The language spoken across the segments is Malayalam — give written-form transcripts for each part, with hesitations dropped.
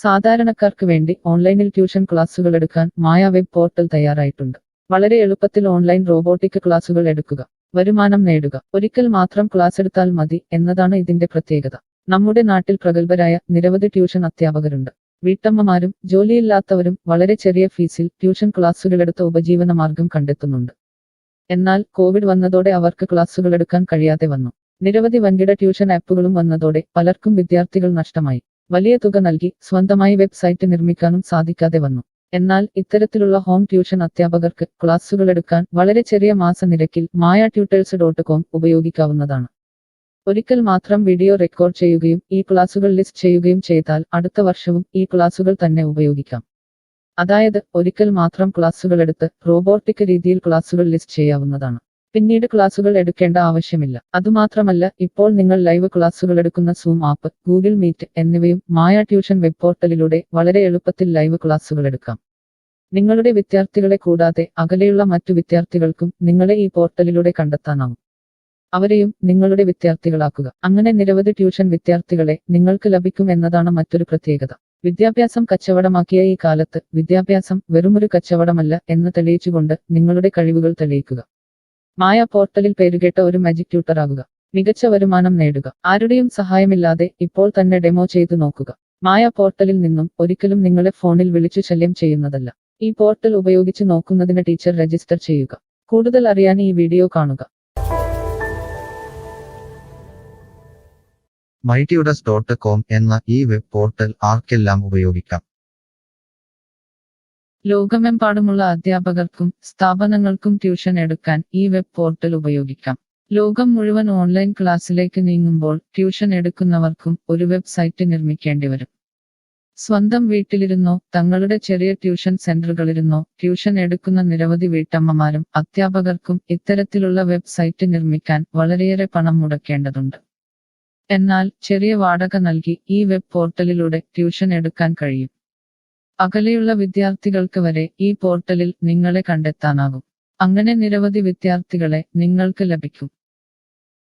സാധാരണക്കാർക്ക് വേണ്ടി ഓൺലൈനിൽ ട്യൂഷൻ ക്ലാസുകൾ എടുക്കാൻ മായ വെബ് പോർട്ടൽ തയ്യാറായിട്ടുണ്ട്. വളരെ എളുപ്പത്തിൽ ഓൺലൈൻ റോബോട്ടിക് ക്ലാസുകൾ എടുക്കുക, വരുമാനം നേടുക. ഒരിക്കൽ മാത്രം ക്ലാസ് എടുത്താൽ മതി എന്നതാണ് ഇതിന്റെ പ്രത്യേകത. നമ്മുടെ നാട്ടിൽ പ്രഗത്ഭരായ നിരവധി ട്യൂഷൻ അധ്യാപകരുണ്ട്. വീട്ടമ്മമാരും ജോലിയില്ലാത്തവരും വളരെ ചെറിയ ഫീസിൽ ട്യൂഷൻ ക്ലാസുകളെടുത്ത് ഉപജീവന മാർഗം കണ്ടെത്തുന്നുണ്ട്. എന്നാൽ കോവിഡ് വന്നതോടെ അവർക്ക് ക്ലാസുകൾ എടുക്കാൻ കഴിയാതെ വന്നു. നിരവധി വൻകിട ട്യൂഷൻ ആപ്പുകളും വന്നതോടെ പലർക്കും വിദ്യാർത്ഥികൾ നഷ്ടമായി. വലിയ തുക നൽകി സ്വന്തമായി വെബ്സൈറ്റ് നിർമ്മിക്കാനും സാധിക്കാതെ വന്നു. എന്നാൽ ഇത്തരത്തിലുള്ള ഹോം ട്യൂഷൻ അധ്യാപകർക്ക് ക്ലാസുകൾ എടുക്കാൻ വളരെ ചെറിയ മാസ നിരക്കിൽ mayatutors.com ഉപയോഗിക്കാവുന്നതാണ്. ഒരിക്കൽ മാത്രം വീഡിയോ റെക്കോർഡ് ചെയ്യുകയും ഈ ക്ലാസുകൾ ലിസ്റ്റ് ചെയ്യുകയും ചെയ്താൽ അടുത്ത വർഷവും ഈ ക്ലാസുകൾ തന്നെ ഉപയോഗിക്കാം. അതായത് ഒരിക്കൽ മാത്രം ക്ലാസുകൾ എടുത്ത് റോബോട്ടിക് രീതിയിൽ ക്ലാസുകൾ ലിസ്റ്റ് ചെയ്യാവുന്നതാണ്. പിന്നീട് ക്ലാസുകൾ എടുക്കേണ്ട ആവശ്യമില്ല. അതുമാത്രമല്ല, ഇപ്പോൾ നിങ്ങൾ ലൈവ് ക്ലാസുകൾ എടുക്കുന്ന സൂം ആപ്പ്, ഗൂഗിൾ മീറ്റ് എന്നിവയും മായ ട്യൂഷൻ വെബ് പോർട്ടലിലൂടെ വളരെ എളുപ്പത്തിൽ ലൈവ് ക്ലാസുകൾ എടുക്കാം. നിങ്ങളുടെ വിദ്യാർത്ഥികളെ കൂടാതെ അകലെയുള്ള മറ്റു വിദ്യാർത്ഥികൾക്കും നിങ്ങളെ ഈ പോർട്ടലിലൂടെ കണ്ടെത്താനാവും. അവരെയും നിങ്ങളുടെ വിദ്യാർത്ഥികളാക്കുക. അങ്ങനെ നിരവധി ട്യൂഷൻ വിദ്യാർത്ഥികളെ നിങ്ങൾക്ക് ലഭിക്കും എന്നതാണ് മറ്റൊരു പ്രത്യേകത. വിദ്യാഭ്യാസം കച്ചവടമാക്കിയ ഈ കാലത്ത് വിദ്യാഭ്യാസം വെറുമൊരു കച്ചവടമല്ല എന്ന് തെളിയിച്ചുകൊണ്ട് നിങ്ങളുടെ കഴിവുകൾ തെളിയിക്കുക. മായ പോർട്ടലിൽ പേരുകേട്ട ഒരു മാജിക് ട്യൂട്ടർ ആകുക. മികച്ച വരുമാനം നേടുക. ആരുടെയും സഹായമില്ലാതെ ഇപ്പോൾ തന്നെ ഡെമോ ചെയ്തു നോക്കുക. മായ പോർട്ടലിൽ നിന്നും ഒരിക്കലും നിങ്ങളെ ഫോണിൽ വിളിച്ചു ശല്യം ചെയ്യുന്നതല്ല. ഈ പോർട്ടൽ ഉപയോഗിച്ച് നോക്കുന്നതിന് ടീച്ചർ രജിസ്റ്റർ ചെയ്യുക. കൂടുതൽ അറിയാൻ ഈ വീഡിയോ കാണുക. mytutors.com എന്ന ഈ വെബ് പോർട്ടൽ ആർക്കെല്ലാം ഉപയോഗിക്കാം? ലോകമെമ്പാടുമുള്ള അധ്യാപകർക്കും സ്ഥാപനങ്ങൾക്കും ട്യൂഷൻ എടുക്കാൻ ഈ വെബ് പോർട്ടൽ ഉപയോഗിക്കാം. ലോകം മുഴുവൻ ഓൺലൈൻ ക്ലാസ്സിലേക്ക് നീങ്ങുമ്പോൾ ട്യൂഷൻ എടുക്കുന്നവർക്കും ഒരു വെബ്സൈറ്റ് നിർമ്മിക്കേണ്ടി വരും. സ്വന്തം വീട്ടിലിരുന്നോ തങ്ങളുടെ ചെറിയ ട്യൂഷൻ സെന്ററുകളിലിരുന്നോ ട്യൂഷൻ എടുക്കുന്ന നിരവധി വീട്ടമ്മമാരും അധ്യാപകർക്കും ഇത്തരത്തിലുള്ള വെബ്സൈറ്റ് നിർമ്മിക്കാൻ വളരെയേറെ പണം മുടക്കേണ്ടതുണ്ട്. എന്നാൽ ചെറിയ വാടക നൽകി ഈ വെബ് പോർട്ടലിലൂടെ ട്യൂഷൻ എടുക്കാൻ കഴിയും. അകലെയുള്ള വിദ്യാർത്ഥികൾക്ക് വരെ ഈ പോർട്ടലിൽ നിങ്ങളെ കണ്ടെത്താനാകും. അങ്ങനെ നിരവധി വിദ്യാർത്ഥികളെ നിങ്ങൾക്ക് ലഭിക്കും.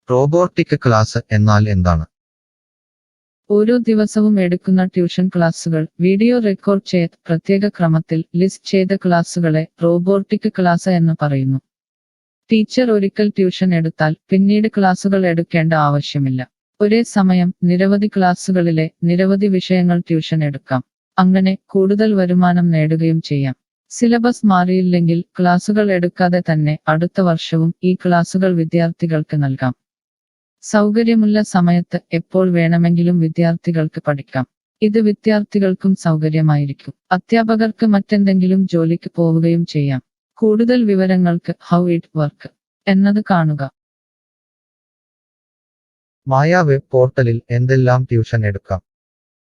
റോബോട്ടിക് ക്ലാസ് എന്നാൽ എന്താണ്? ഓരോ ദിവസവും എടുക്കുന്ന ട്യൂഷൻ ക്ലാസുകൾ വീഡിയോ റെക്കോർഡ് ചെയ്ത് പ്രത്യേക ക്രമത്തിൽ ലിസ്റ്റ് ചെയ്ത ക്ലാസുകളെ റോബോട്ടിക് ക്ലാസ് എന്ന് പറയുന്നു. ടീച്ചർ ഒരിക്കൽ ട്യൂഷൻ എടുത്താൽ പിന്നീട് ക്ലാസുകൾ എടുക്കേണ്ട ആവശ്യമില്ല. ഒരേ സമയം നിരവധി ക്ലാസുകളിലെ നിരവധി വിഷയങ്ങൾ ട്യൂഷൻ എടുക്കാം. അങ്ങനെ കൂടുതൽ വരുമാനം നേടുകയും ചെയ്യാം. സിലബസ് മാറിയില്ലെങ്കിൽ ക്ലാസുകൾ എടുക്കാതെ തന്നെ അടുത്ത വർഷവും ഈ ക്ലാസുകൾ വിദ്യാർത്ഥികൾക്ക് നൽകാം. സൗകര്യമുള്ള സമയത്ത് എപ്പോൾ വേണമെങ്കിലും വിദ്യാർത്ഥികൾക്ക് പഠിക്കാം. ഇത് വിദ്യാർത്ഥികൾക്കും സൗകര്യമായിരിക്കും. അധ്യാപകർക്ക് മറ്റെന്തെങ്കിലും ജോലിക്ക് പോവുകയും ചെയ്യാം. കൂടുതൽ വിവരങ്ങൾക്ക് ഹൗ ഇറ്റ് വർക്ക് എന്നത് കാണുക. മായ വെബ് പോർട്ടലിൽ എന്തെല്ലാം ട്യൂഷൻ എടുക്കാം?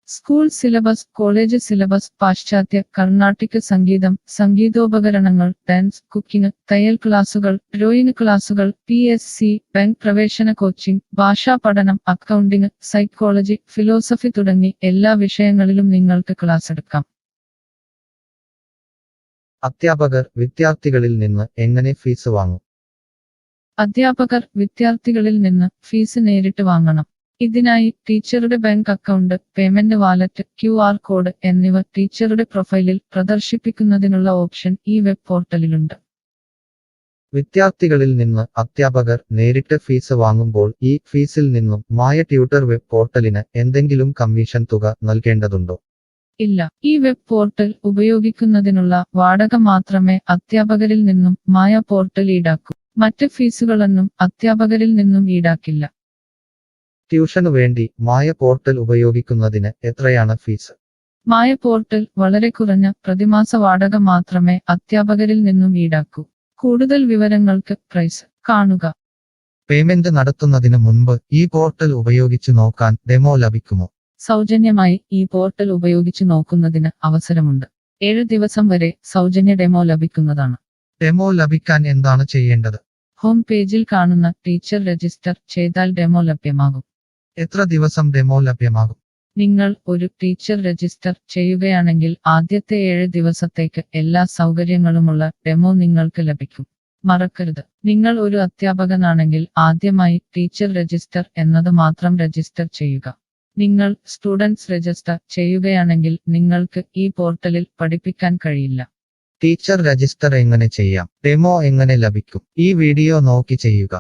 സ്കൂൾ സിലബസ്, കോളേജ് സിലബസ്, പാശ്ചാത്യ, കർണാട്ടിക് സംഗീതം, സംഗീതോപകരണങ്ങൾ, ഡാൻസ്, കുക്കിംഗ്, തയ്യൽ ക്ലാസുകൾ, ഡ്രോയിങ് ക്ലാസുകൾ, PSC, ബാങ്ക് പ്രവേശന കോച്ചിംഗ്, ഭാഷാ പഠനം, അക്കൗണ്ടിംഗ്, സൈക്കോളജി, ഫിലോസഫി തുടങ്ങി എല്ലാ വിഷയങ്ങളിലും നിങ്ങൾക്ക് ക്ലാസ് എടുക്കാം. അധ്യാപകർ വിദ്യാർത്ഥികളിൽ നിന്ന് എങ്ങനെ ഫീസ് വാങ്ങും? അധ്യാപകർ വിദ്യാർത്ഥികളിൽ നിന്ന് ഫീസ് നേരിട്ട് വാങ്ങണം. ഇതിനായി ടീച്ചറുടെ bank account, payment wallet, QR code എന്നിവ ടീച്ചറുടെ പ്രൊഫൈലിൽ പ്രദർശിപ്പിക്കുന്നതിനുള്ള ഓപ്ഷൻ ഈ വെബ് പോർട്ടലിലുണ്ട്. വിദ്യാർത്ഥികളിൽ നിന്ന് അധ്യാപകർ നേരിട്ട് ഫീസ് വാങ്ങുമ്പോൾ ഈ ഫീസിൽ നിന്നും മായ ട്യൂട്ടർ വെബ് പോർട്ടലിന് എന്തെങ്കിലും കമ്മീഷൻ തുക നൽകേണ്ടതുണ്ടോ? ഇല്ല. ഈ വെബ് പോർട്ടൽ ഉപയോഗിക്കുന്നതിനുള്ള വാടക മാത്രമേ അധ്യാപകരിൽ നിന്നും മായ പോർട്ടൽ ഈടാക്കൂ. മറ്റ് ഫീസുകളൊന്നും അധ്യാപകരിൽ നിന്നും ഈടാക്കില്ല. ട്യൂഷനു വേണ്ടി മായ പോർട്ടൽ ഉപയോഗിക്കുന്നതിന് എത്രയാണ് ഫീസ്? മായ പോർട്ടൽ വളരെ കുറഞ്ഞ പ്രതിമാസ വാടക മാത്രമേ അധ്യാപകരിൽ നിന്നും ഈടാക്കൂ. കൂടുതൽ വിവരങ്ങൾക്ക് പ്രൈസ് കാണുക. പേയ്മെന്റ് നടത്തുന്നതിന് മുൻപ് ഈ പോർട്ടൽ ഉപയോഗിച്ചു നോക്കാൻ ഡെമോ ലഭിക്കുമോ? സൗജന്യമായി ഈ പോർട്ടൽ ഉപയോഗിച്ചു നോക്കുന്നതിന് അവസരമുണ്ട്. 7 ദിവസം വരെ സൗജന്യ ഡെമോ ലഭിക്കുന്നതാണ്. ഡെമോ ലഭിക്കാൻ എന്താണ് ചെയ്യേണ്ടത്? ഹോം പേജിൽ കാണുന്ന ടീച്ചർ രജിസ്റ്റർ ചെയ്താൽ ഡെമോ ലഭ്യമാകും. എത്ര ദിവസം ഡെമോ ലഭ്യമാകും? നിങ്ങൾ ഒരു ടീച്ചർ രജിസ്റ്റർ ചെയ്യുകയാണെങ്കിൽ ആദ്യത്തെ 7 ദിവസത്തേക്ക് എല്ലാ സൗകര്യങ്ങളുമുള്ള ഡെമോ നിങ്ങൾക്ക് ലഭിക്കും. മറക്കരുത്, നിങ്ങൾ ഒരു അധ്യാപകനാണെങ്കിൽ ആദ്യമായി ടീച്ചർ രജിസ്റ്റർ എന്നത് മാത്രം രജിസ്റ്റർ ചെയ്യുക. നിങ്ങൾ സ്റ്റുഡൻസ് രജിസ്റ്റർ ചെയ്യുകയാണെങ്കിൽ നിങ്ങൾക്ക് ഈ പോർട്ടലിൽ പഠിപ്പിക്കാൻ കഴിയില്ല. ടീച്ചർ രജിസ്റ്റർ എങ്ങനെ ചെയ്യാം? ഡെമോ എങ്ങനെ ലഭിക്കും? ഈ വീഡിയോ നോക്കി ചെയ്യുക.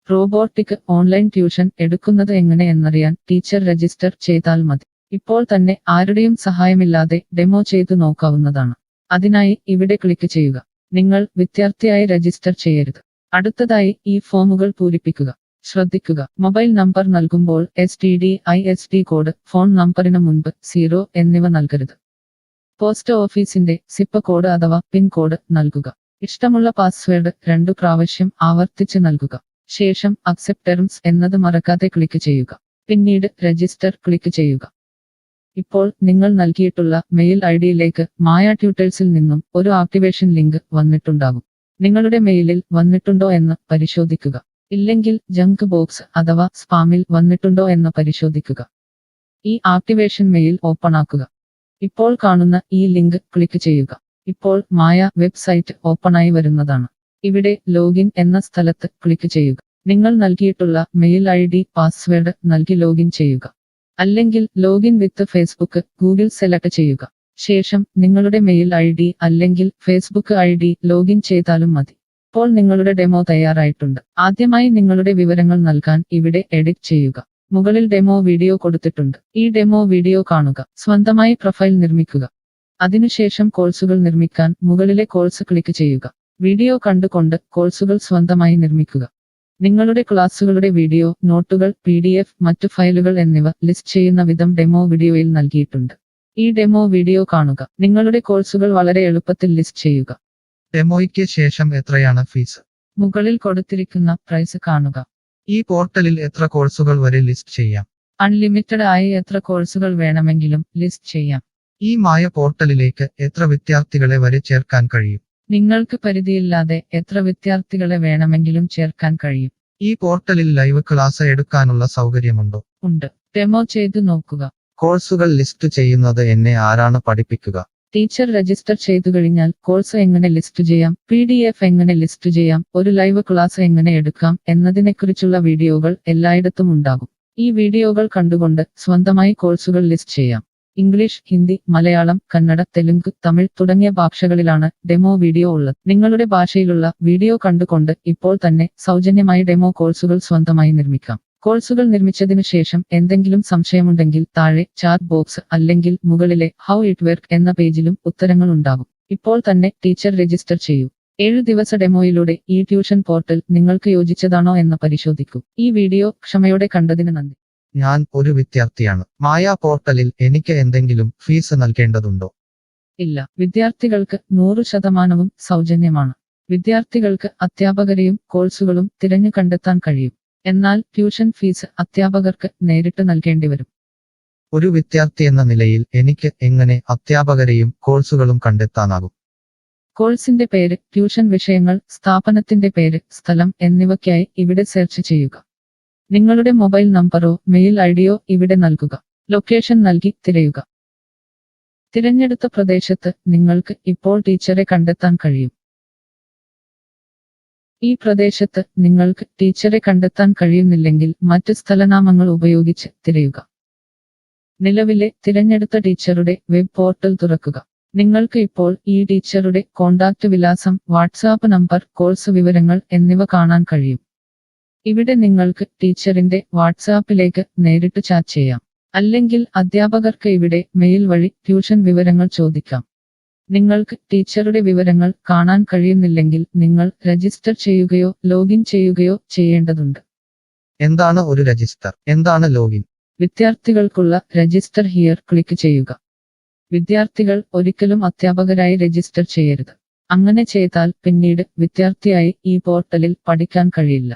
റോബോട്ടിക് ഓൺലൈൻ ട്യൂഷൻ എടുക്കുന്നത് എങ്ങനെ എന്നറിയാൻ ടീച്ചർ രജിസ്റ്റർ ചെയ്താൽ മതി. ഇപ്പോൾ തന്നെ ആരുടെയും സഹായമില്ലാതെ ഡെമോ ചെയ്തു നോക്കാവുന്നതാണ്. അതിനായി ഇവിടെ ക്ലിക്ക് ചെയ്യുക. നിങ്ങൾ വിദ്യാർത്ഥിയായി രജിസ്റ്റർ ചെയ്യരുത്. അടുത്തതായി ഈ ഫോമുകൾ പൂരിപ്പിക്കുക. ശ്രദ്ധിക്കുക, മൊബൈൽ നമ്പർ നൽകുമ്പോൾ STD/ISD കോഡ്, ഫോൺ നമ്പറിന് മുൻപ് 0 എന്നിവ നൽകരുത്. പോസ്റ്റ് ഓഫീസിന്റെ സിപ്പ് കോഡ് അഥവാ പിൻ കോഡ് നൽകുക. ഇഷ്ടമുള്ള പാസ്വേഡ് 2 പ്രാവശ്യം ആവർത്തിച്ച് നൽകുക. ശേഷം അക്സെപ്റ്റ് ടേംസ് എന്നത് മറക്കാതെ ക്ലിക്ക് ചെയ്യുക. പിന്നീട് രജിസ്റ്റർ ക്ലിക്ക് ചെയ്യുക. ഇപ്പോൾ നിങ്ങൾ നൽകിയിട്ടുള്ള മെയിൽ ഐഡിയിലേക്ക് മായ ട്യൂട്ടേഴ്സിൽ നിന്നും ഒരു ആക്ടിവേഷൻ ലിങ്ക് വന്നിട്ടുണ്ടാകും. നിങ്ങളുടെ മെയിലിൽ വന്നിട്ടുണ്ടോ എന്ന് പരിശോധിക്കുക. ഇല്ലെങ്കിൽ ജങ്ക് ബോക്സ് അഥവാ സ്പാമിൽ വന്നിട്ടുണ്ടോ എന്ന് പരിശോധിക്കുക. ഈ ആക്ടിവേഷൻ മെയിൽ ഓപ്പൺ ആക്കുക. ഇപ്പോൾ കാണുന്ന ഈ ലിങ്ക് ക്ലിക്ക് ചെയ്യുക. ഇപ്പോൾ മായ വെബ്സൈറ്റ് ഓപ്പണായി വരുന്നതാണ്. ഇവിടെ ലോഗിൻ എന്ന സ്ഥലത്ത് ക്ലിക്ക് ചെയ്യുക. നിങ്ങൾ നൽകിയിട്ടുള്ള മെയിൽ ID, പാസ്വേഡ് നൽകി ലോഗിൻ ചെയ്യുക. അല്ലെങ്കിൽ ലോഗിൻ വിത്ത് ഫേസ്ബുക്ക്, ഗൂഗിൾ സെലക്ട് ചെയ്യുക. ശേഷം നിങ്ങളുടെ മെയിൽ ID അല്ലെങ്കിൽ ഫേസ്ബുക്ക് ID ലോഗിൻ ചെയ്താലും മതി. ഇപ്പോൾ നിങ്ങളുടെ ഡെമോ തയ്യാറായിട്ടുണ്ട്. ആദ്യമായി നിങ്ങളുടെ വിവരങ്ങൾ നൽകാൻ ഇവിടെ എഡിറ്റ് ചെയ്യുക. മുകളിൽ ഡെമോ വീഡിയോ കൊടുത്തിട്ടുണ്ട്. ഈ ഡെമോ വീഡിയോ കാണുക. സ്വന്തമായി പ്രൊഫൈൽ നിർമ്മിക്കുക. അതിനുശേഷം കോഴ്സുകൾ നിർമ്മിക്കാൻ മുകളിലെ കോഴ്സ് ക്ലിക്ക് ചെയ്യുക. വീഡിയോ കണ്ടുകൊണ്ട് കോഴ്സുകൾ സ്വന്തമായി നിർമ്മിക്കുക. നിങ്ങളുടെ ക്ലാസുകളുടെ വീഡിയോ, നോട്ടുകൾ, PDF, മറ്റു ഫയലുകൾ എന്നിവ ലിസ്റ്റ് ചെയ്യുന്ന വിധം ഡെമോ വീഡിയോയിൽ നൽകിയിട്ടുണ്ട്. ഈ ഡെമോ വീഡിയോ കാണുക. നിങ്ങളുടെ കോഴ്സുകൾ വളരെ എളുപ്പത്തിൽ ലിസ്റ്റ് ചെയ്യുക. ഡെമോയ്ക്ക് ശേഷം എത്രയാണ് ഫീസ്? മുകളിൽ കൊടുത്തിരിക്കുന്ന പ്രൈസ് കാണുക. ഈ പോർട്ടലിൽ എത്ര കോഴ്സുകൾ വരെ ലിസ്റ്റ് ചെയ്യാം? അൺലിമിറ്റഡ് ആയി എത്ര കോഴ്സുകൾ വേണമെങ്കിലും ലിസ്റ്റ് ചെയ്യാം. ഈ മായ പോർട്ടലിലേക്ക് എത്ര വിദ്യാർത്ഥികളെ വരെ ചേർക്കാൻ കഴിയും? നിങ്ങൾക്ക് പരിധിയില്ലാതെ എത്ര വിദ്യാർത്ഥികളെ വേണമെങ്കിലും ചേർക്കാൻ കഴിയും. ഈ പോർട്ടലിൽ ലൈവ് ക്ലാസ് എടുക്കാനുള്ള സൗകര്യമുണ്ടോ? ഉണ്ട്. ഡെമോ ചെയ്തു നോക്കുക. കോഴ്സുകൾ ലിസ്റ്റ് ചെയ്യുന്നത് എന്നെ ആരാണ് പഠിപ്പിക്കുക? ടീച്ചർ രജിസ്റ്റർ ചെയ്തു കഴിഞ്ഞാൽ കോഴ്സ് എങ്ങനെ ലിസ്റ്റ് ചെയ്യാം, PDF എങ്ങനെ ലിസ്റ്റ് ചെയ്യാം, ഒരു ലൈവ് ക്ലാസ് എങ്ങനെ എടുക്കാം എന്നതിനെക്കുറിച്ചുള്ള വീഡിയോകൾ എല്ലായിടത്തും ഉണ്ടാകും. ഈ വീഡിയോകൾ കണ്ടുകൊണ്ട് സ്വന്തമായി കോഴ്സുകൾ ലിസ്റ്റ് ചെയ്യാം. ഇംഗ്ലീഷ്, ഹിന്ദി, മലയാളം, കന്നഡ, തെലുങ്ക്, തമിഴ് തുടങ്ങിയ ഭാഷകളിലാണ് ഡെമോ വീഡിയോ ഉള്ളത്. നിങ്ങളുടെ ഭാഷയിലുള്ള വീഡിയോ കണ്ടുകൊണ്ട് ഇപ്പോൾ തന്നെ സൗജന്യമായി ഡെമോ കോഴ്സുകൾ സ്വന്തമായി നിർമ്മിക്കാം. കോഴ്സുകൾ നിർമ്മിച്ചതിനു ശേഷം എന്തെങ്കിലും സംശയമുണ്ടെങ്കിൽ താഴെ ചാറ്റ് ബോക്സ് അല്ലെങ്കിൽ മുകളിലെ ഹൗ ഇറ്റ് വർക്ക് എന്ന പേജിലും ഉത്തരങ്ങൾ ഉണ്ടാകും. ഇപ്പോൾ തന്നെ ടീച്ചർ രജിസ്റ്റർ ചെയ്യൂ. 7 ദിവസ ഡെമോയിലൂടെ ഈ ട്യൂഷൻ പോർട്ടൽ നിങ്ങൾക്ക് യോജിച്ചതാണോ എന്ന് പരിശോധിക്കൂ. ഈ വീഡിയോ ക്ഷമയോടെ കണ്ടതിന് നന്ദി. ഞാൻ ഒരു വിദ്യാർത്ഥിയാണ്. മായ പോർട്ടലിൽ എനിക്ക് എന്തെങ്കിലും ഫീസ് നൽകേണ്ടതുണ്ടോ? ഇല്ല. വിദ്യാർത്ഥികൾക്ക് 100% സൗജന്യമാണ്. വിദ്യാർത്ഥികൾക്ക് അധ്യാപകരെയും കോഴ്സുകളും തിരഞ്ഞു കണ്ടെത്താൻ കഴിയും. എന്നാൽ ട്യൂഷൻ ഫീസ് അധ്യാപകർക്ക് നേരിട്ട് നൽകേണ്ടി വരും. ഒരു വിദ്യാർത്ഥി എന്ന നിലയിൽ എനിക്ക് എങ്ങനെ അധ്യാപകരെയും കോഴ്സുകളും കണ്ടെത്താനാകും? കോഴ്സിന്റെ പേര്, ട്യൂഷൻ വിഷയങ്ങൾ, സ്ഥാപനത്തിന്റെ പേര്, സ്ഥലം എന്നിവയ്ക്കായി ഇവിടെ സെർച്ച് ചെയ്യുക. നിങ്ങളുടെ മൊബൈൽ നമ്പറോ മെയിൽ ഐഡിയോ ഇവിടെ നൽകുക. ലൊക്കേഷൻ നൽകി തിരയുക. തിരഞ്ഞെടുത്ത പ്രദേശത്ത് നിങ്ങൾക്ക് ഇപ്പോൾ ടീച്ചറെ കണ്ടെത്താൻ കഴിയും. ഈ പ്രദേശത്ത് നിങ്ങൾക്ക് ടീച്ചറെ കണ്ടെത്താൻ കഴിയുന്നില്ലെങ്കിൽ മറ്റ് സ്ഥലനാമങ്ങൾ ഉപയോഗിച്ച് തിരയുക. നിലവിലെ തിരഞ്ഞെടുത്ത ടീച്ചറുടെ വെബ് പോർട്ടൽ തുറക്കുക. നിങ്ങൾക്ക് ഇപ്പോൾ ഈ ടീച്ചറുടെ കോൺടാക്റ്റ് വിലാസം, വാട്സാപ്പ് നമ്പർ, കോഴ്സ് വിവരങ്ങൾ എന്നിവ കാണാൻ കഴിയും. ഇവിടെ നിങ്ങൾക്ക് ടീച്ചറിന്റെ വാട്സാപ്പിലേക്ക് നേരിട്ട് ചാറ്റ് ചെയ്യാം. അല്ലെങ്കിൽ അധ്യാപകർക്ക് ഇവിടെ മെയിൽ വഴി ട്യൂഷൻ വിവരങ്ങൾ ചോദിക്കാം. നിങ്ങൾക്ക് ടീച്ചറുടെ വിവരങ്ങൾ കാണാൻ കഴിയുന്നില്ലെങ്കിൽ നിങ്ങൾ രജിസ്റ്റർ ചെയ്യുകയോ ലോഗിൻ ചെയ്യുകയോ ചെയ്യേണ്ടതുണ്ട്. എന്താണ് ഒരു രജിസ്റ്റർ? എന്താണ് ലോഗിൻ? വിദ്യാർത്ഥികൾക്കുള്ള രജിസ്റ്റർ ഹിയർ ക്ലിക്ക് ചെയ്യുക. വിദ്യാർത്ഥികൾ ഒരിക്കലും അധ്യാപകരായി രജിസ്റ്റർ ചെയ്യരുത്. അങ്ങനെ ചെയ്താൽ പിന്നീട് വിദ്യാർത്ഥിയായി ഈ പോർട്ടലിൽ പഠിക്കാൻ കഴിയില്ല.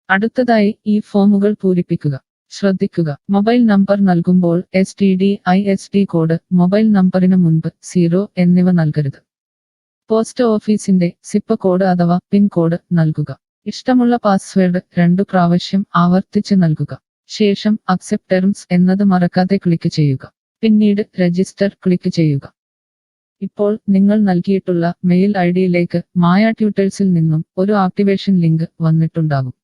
അടുത്തതായി ഈ ഫോമുകൾ പൂരിപ്പിക്കുക. ശ്രദ്ധിക്കുക, മൊബൈൽ നമ്പർ നൽകുമ്പോൾ STD/ISD കോഡ്, മൊബൈൽ നമ്പറിന് മുൻപ് 0 എന്നിവ നൽകരുത്. പോസ്റ്റ് ഓഫീസിന്റെ സിപ്പ് കോഡ് അഥവാ പിൻ കോഡ് നൽകുക. ഇഷ്ടമുള്ള പാസ്വേഡ് 2 പ്രാവശ്യം ആവർത്തിച്ച് നൽകുക. ശേഷം അക്സെപ്റ്റ് ടേംസ് എന്നത് മറക്കാതെ ക്ലിക്ക് ചെയ്യുക. പിന്നീട് രജിസ്റ്റർ ക്ലിക്ക് ചെയ്യുക. ഇപ്പോൾ നിങ്ങൾ നൽകിയിട്ടുള്ള മെയിൽ ഐഡിയിലേക്ക് മായ ട്യൂട്ടേഴ്സിൽ നിന്നും ഒരു ആക്ടിവേഷൻ ലിങ്ക് വന്നിട്ടുണ്ടാകും.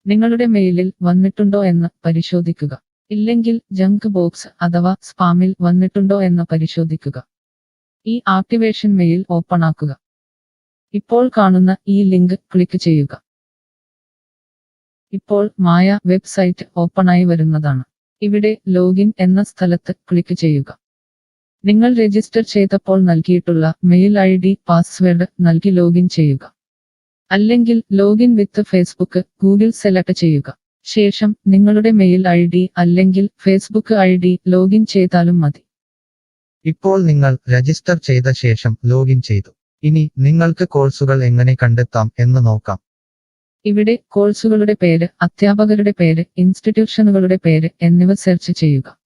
നിങ്ങളുടെ മെയിലിൽ വന്നിട്ടുണ്ടോ എന്ന് പരിശോധിക്കുക. ഇല്ലെങ്കിൽ ജങ്ക് ബോക്സ് അഥവാ സ്പാമിൽ വന്നിട്ടുണ്ടോ എന്ന് പരിശോധിക്കുക. ഈ ആക്ടിവേഷൻ മെയിൽ ഓപ്പൺ ആക്കുക. ഇപ്പോൾ കാണുന്ന ഈ ലിങ്ക് ക്ലിക്ക് ചെയ്യുക. ഇപ്പോൾ മായ വെബ്സൈറ്റ് ഓപ്പണായി വരുന്നതാണ്. ഇവിടെ ലോഗിൻ എന്ന സ്ഥലത്ത് ക്ലിക്ക് ചെയ്യുക. നിങ്ങൾ രജിസ്റ്റർ ചെയ്തപ്പോൾ നൽകിയിട്ടുള്ള മെയിൽ ID പാസ്വേഡ് നൽകി ലോഗിൻ ചെയ്യുക. അല്ലെങ്കിൽ ലോഗിൻ വിത്ത് ഫേസ്ബുക്ക് ഗൂഗിൾ സെലക്ട് ചെയ്യുക. ശേഷം നിങ്ങളുടെ മെയിൽ ID അല്ലെങ്കിൽ ഫേസ്ബുക്ക് ID ലോഗിൻ ചെയ്താലും മതി. ഇപ്പോൾ നിങ്ങൾ രജിസ്റ്റർ ചെയ്ത ശേഷം ലോഗിൻ ചെയ്തു. ഇനി നിങ്ങൾക്ക് കോഴ്സുകൾ എങ്ങനെ കണ്ടെത്താം എന്ന് നോക്കാം. ഇവിടെ കോഴ്സുകളുടെ പേര്, അധ്യാപകരുടെ പേര്, ഇൻസ്റ്റിറ്റ്യൂഷനുകളുടെ പേര് എന്നിവ സെർച്ച് ചെയ്യുക.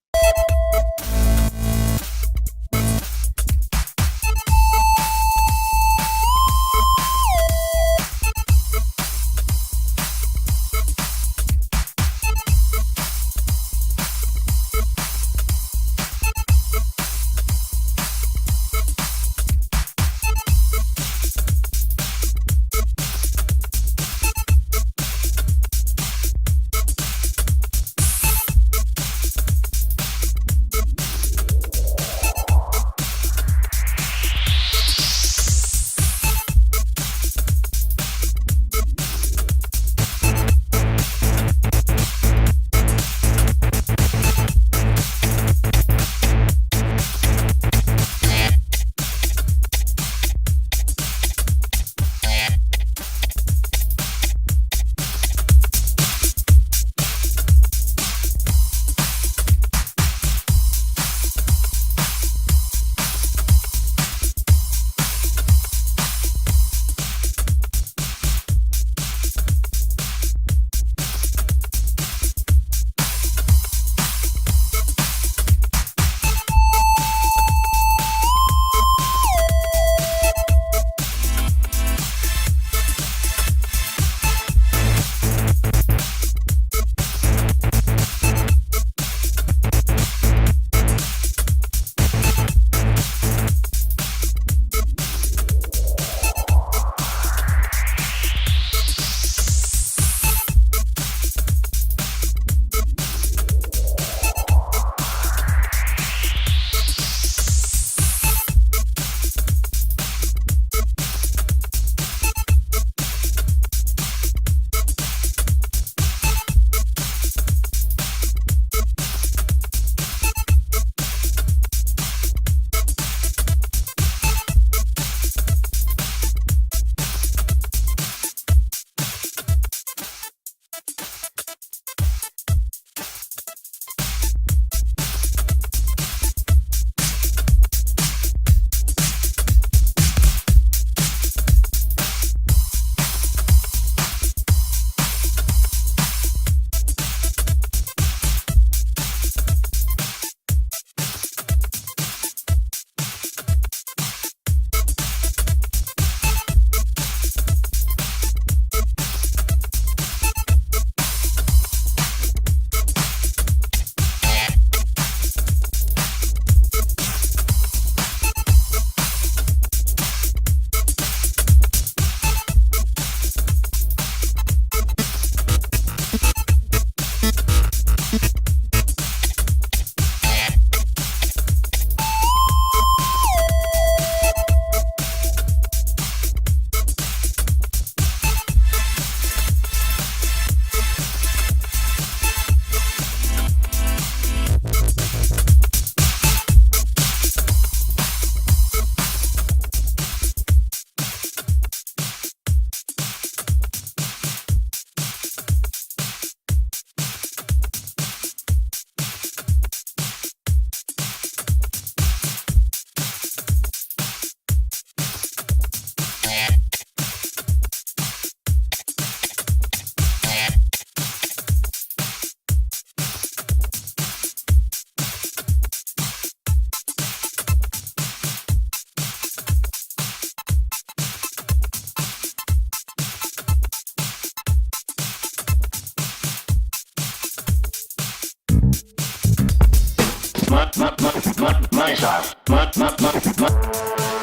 my style.